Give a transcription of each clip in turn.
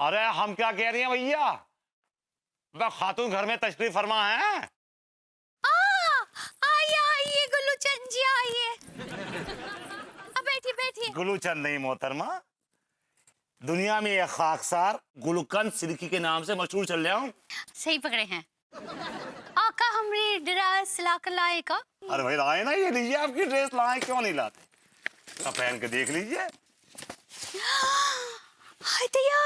अरे हम क्या कह रही हैं भैया, वह खातून घर में तशरीफ फरमा है। आइए आइए गुल्लू चंद जी आइए। अब बैठिए बैठिए। गुलूचंद नहीं मोहतरमा, दुनिया में एक खाकसार गुलकंद सिरकी के नाम से मशहूर चल रहा हूँ। सही पकड़े हैं आका, हमरी ड्रेस ला कर लाए का। अरे भाई लाए ना, ये लीजिए आपकी ड्रेस, लाए क्यों नहीं लाते, तो पहन के देख लीजिए। हाय दया,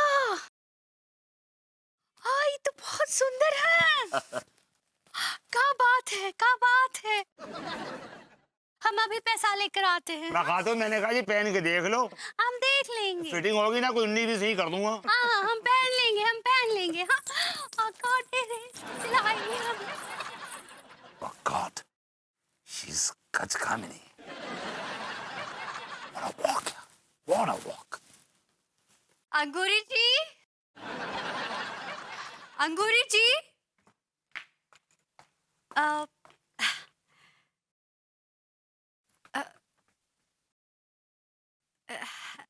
हाय तो बहुत सुंदर है। क्या बात है, क्या बात है। हम अभी पैसा लेकर आते हैं। मैं खातून, मैंने कहा जी पहन के देख लो, हम देख लेंगे। फिटिंग होगी ना कोई 19 ही कर दूंगा। हाँ हम पहन लेंगे, हम पहन लेंगे। हाँ आका तेरे सिलाई हम। Oh God, she's Kachkamini. What a walk, what a walk. Angoori ji, Angoori ji.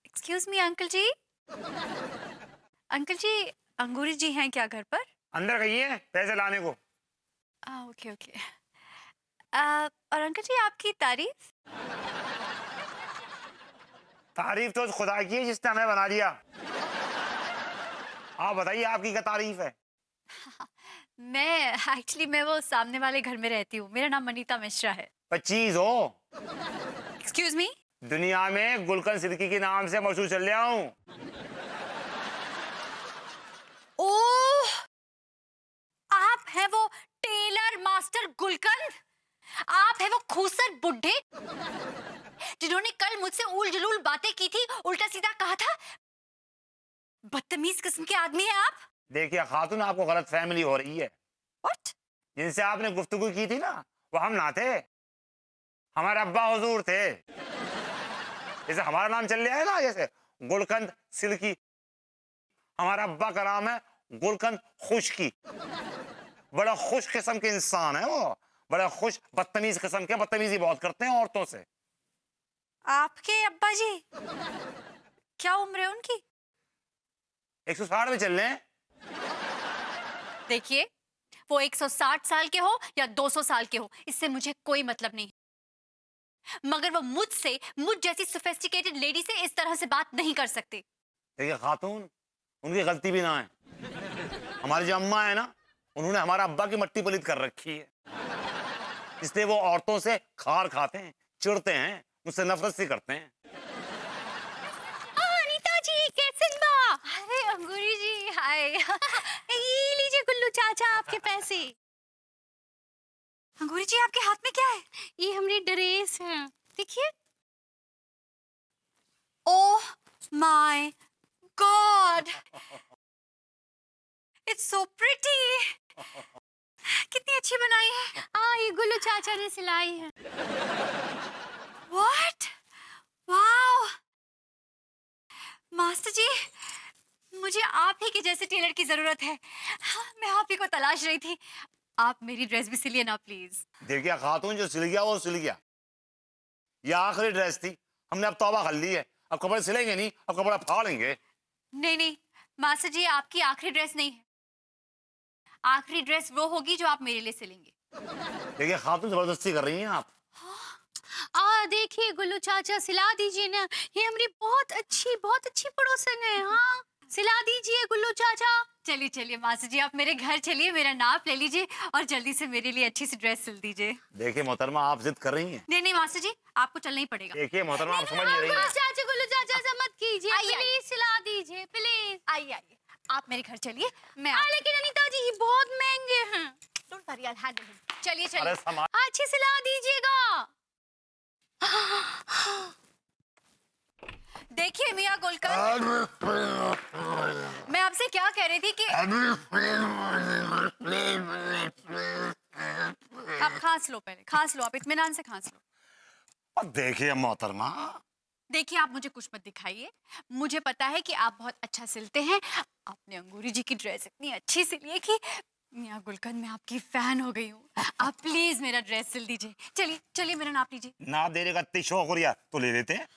Excuse me uncle ji. Uncle ji, Angoori ji हैं क्या घर पर? अंदर गई है पैसे लाने को। Okay okay. और अंकल जी आपकी तारीफ? तारीफ तो उस खुदा की है जिसने हमें बना दिया। आप बताइए आपकी क्या तारीफ है। मैं वो सामने वाले घर में रहती हूँ। मेरा नाम मनीता मिश्रा है। 25 हो। Excuse me. दुनिया में गुलकंद सिरकी के नाम से मशहूर चल रहा हूँ। ओह, आप है वो टेलर मास्टर गुलकंद? आप है वो खूसर बुड्ढे जिन्होंने कल मुझसे उल जलूल बातें की थी, उल्टा सीधा कहा था? बदतमीज किस्म के आदमी है आप। देखिए खातून, आपको गलत फहमी हो रही है। What? जिनसे आपने गुफ्तगू की थी ना, वो हम ना थे, हमारे अब्बा हुजूर थे। जैसे हमारा नाम चल रहा है ना, जैसे गुलकंद सिल्की, हमारा अब्बा का नाम है गुलकंद खुशकी। बड़ा खुश किस्म के इंसान है वो, बड़ा खुश, बदतमीज किस्म के, बदतमीजी बहुत करते हैं औरतों से। आपके अब्बा जी क्या उम्र है उनकी? 160 में चल रहे हैं। देखिए, वो 160 साल के हो या 200 साल के हो, इससे मुझे कोई मतलब नहीं, मगर वो मुझसे, मुझ जैसी सोफिस्टिकेटेड लेडी से इस तरह से बात नहीं कर सकते। देखिए खातून, उनकी गलती भी ना है। हमारी जो अम्मा है ना, उन्होंने हमारा अब्बा की मट्टी पलीत कर रखी है, इसलिए वो औरतों से खार खाते हैं, चिढ़ते हैं, मुझसे नफरत सी करते हैं। अनीता जी कैसे बा? अरे अंगूरी जी हाय। ये लीजिए गुल्लू चाचा आपके पैसे। अंगूरी जी आपके हाथ में क्या है? ये हमारी ड्रेस है, देखिए। Oh my God, it's so pretty. कितनी अच्छी बनाई है। ये गुल्लू चाचा ने सिलाई है। व्हाट, वाओ मास्टर जी, मुझे आप ही के जैसे टेलर की जरूरत है। मैं आप ही को तलाश रही थी। आप मेरी ड्रेस भी सिलिए ना प्लीज। देखिए खातून, जो सिल गया वो सिल गया, ये आखिरी ड्रेस थी, हमने अब तौबा कर ली है, अब कपड़े सिलेंगे नहीं, अब कपड़ा फाड़ेंगे। नहीं नहीं मास्टर जी, आपकी आखिरी ड्रेस नहीं है। आखिरी ड्रेस वो होगी जो आप मेरे लिए सिलेंगे। देखिए खातून, जबरदस्ती कर रही हैं आप। देखिए गुल्लू चाचा सिला दीजिए ना, ये हमारी बहुत अच्छी पड़ोसन है। हाँ सिला दीजिए गुल्लू चाचा। चलिए चलिए मास्टर जी, आप मेरे घर चलिए, मेरा नाप ले लीजिए और जल्दी से मेरे लिए अच्छी सी ड्रेस सिल दीजिए। देखिए मोहतरमा, आप जिद कर रही हैं। नहीं नहीं मास्टर जी, आपको चलना ही पड़ेगा। देखिए मोहतरमा, आप समझ नहीं रही हैं। चाचा गुल्लू चाचा ऐसा मत कीजिए, प्लीज सिला दीजिए प्लीज। आइए आइए, आप मेरे घर चलिए। मैं लेकिन अनीता जी ये बहुत महंगे हैं। Don't worry, I hand them. चलिए चलिए, अरे सामान अच्छी सिला दीजिएगा। देखिए मियाँ गुलकंद, मैं आपसे क्या कह रही थी कि आप खांस लो, पहले खांस लो, आप इत्मीनान से खांस लो। अब देखिए मोहतरमा, देखिए आप मुझे कुछ मत दिखाइए, मुझे पता है कि आप बहुत अच्छा सिलते हैं। आपने अंगूरी जी की ड्रेस इतनी अच्छी सिली है कि मियाँ गुलकंद मैं आपकी फैन हो गई हूँ। आप प्लीज मेरा ड्रेस सिल दीजिए। चलिए चलिए, मेरा नाप लीजिए। ना देने का इतनी शौक हो रहा तो ले लेते हैं।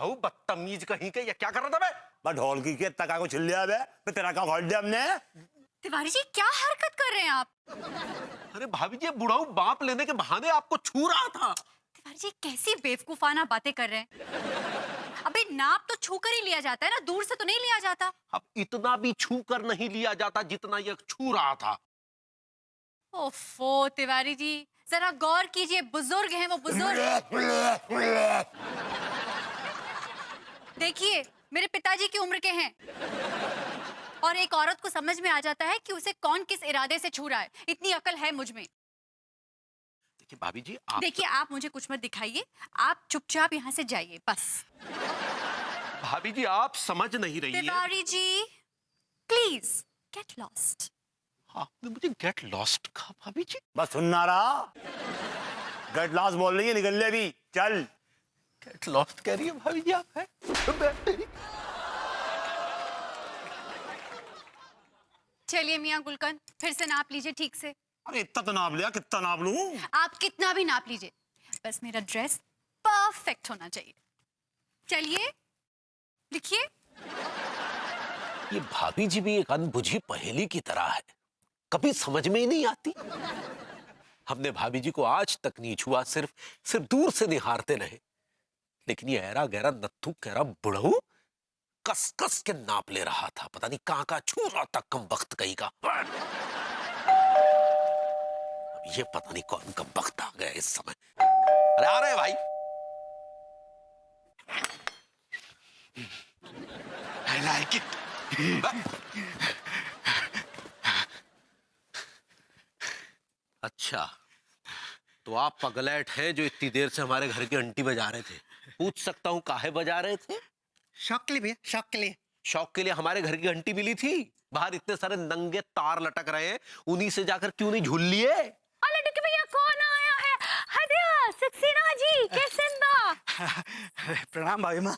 बुढ़ाऊ बदतमीज कहीं के, ये क्या कर रहा था मैं? बस ढोल की के तका को छिल लिया बे, फिर तेरा का खोल दिया हमने। तिवारी जी क्या हरकत कर रहे हैं आप? अरे भाभी जी, बुढ़ाऊ बाप लेने के बहाने आपको छू रहा था। तिवारी जी कैसी बेवकूफाना बातें कर रहे हैं। अबे नाप तो छू कर ही लिया जाता है ना, दूर से तो नहीं लिया जाता। अब इतना भी छू कर नहीं लिया जाता जितना ये छू रहा था। ओफो तिवारी जी, जरा गौर कीजिए, बुजुर्ग हैं वो, बुजुर्ग। देखिए मेरे पिताजी की उम्र के हैं और एक औरत को समझ में आ जाता है कि उसे कौन किस इरादे से छू रहा है। इतनी अकल है मुझ में। देखिए भाभी जी, आप देखिए आप मुझे कुछ मत दिखाइए, आप चुपचाप यहाँ से जाइए बस। भाभी जी, आप समझ नहीं रही है। Tiwari ji please get lost. आपने मुझे गेट लॉस्ट कहा भाभी जी? बस सुनना रहा, गेट लॉस्ट बोल रही है, निकल ले अभी, चल। गेट लॉस्ट कह रही है भाभी जी आप? है चलिए मियाँ गुलकंद, फिर से नाप लीजिए ठीक से। अरे इतना तो नाप लिया, कितना नाप लूं? आप कितना भी नाप लीजिए, बस मेरा ड्रेस परफेक्ट होना चाहिए। चलिए लिखिए। ये भाभी जी भी एक अनबुझी पहेली की तरह है, कभी समझ में ही नहीं आती। हमने भाभी जी को आज तक नहीं छुआ, सिर्फ दूर से निहारते रहे, लेकिन ये ऐरा गहरा नत्थु कहरा बुढ़ऊ कस कस के नाप ले रहा था। पता नहीं कहां कहां छू रहा था, कम वक्त कहीं का। अब ये पता नहीं कौन कम वक्त आ गया इस समय। अरे आ रहे भाई। I like it. अच्छा, तो आप पगलैट हैं जो इतनी देर से हमारे घर की घंटी बजा रहे थे। पूछ सकता हूँ काहे बजा रहे थे? शौक के लिए भैया, शौक के लिए। शौक के लिए हमारे घर की घंटी मिली थी, बाहर इतने सारे नंगे तार लटक रहे हैं, उन्हीं से जाकर क्यों नहीं झूल लिए? अरे डिक्की भैया कौन आया है? हरिया सक्सेना जी, कैसे हैं? प्रणाम भाभी माँ।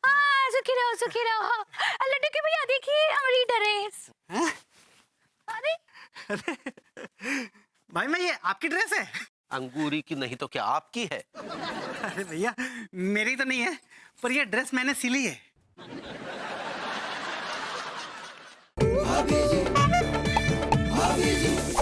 हाँ सुखी रहो सुखी रहो। अरे डिक्की भैया देखिए हमारी ड्रेस। अरे भाई माँ, ये आपकी ड्रेस है? अंगूरी की नहीं तो क्या आपकी है? अरे भैया मेरी तो नहीं है, पर ये ड्रेस मैंने सिली है। भाभी जी, भाभी जी।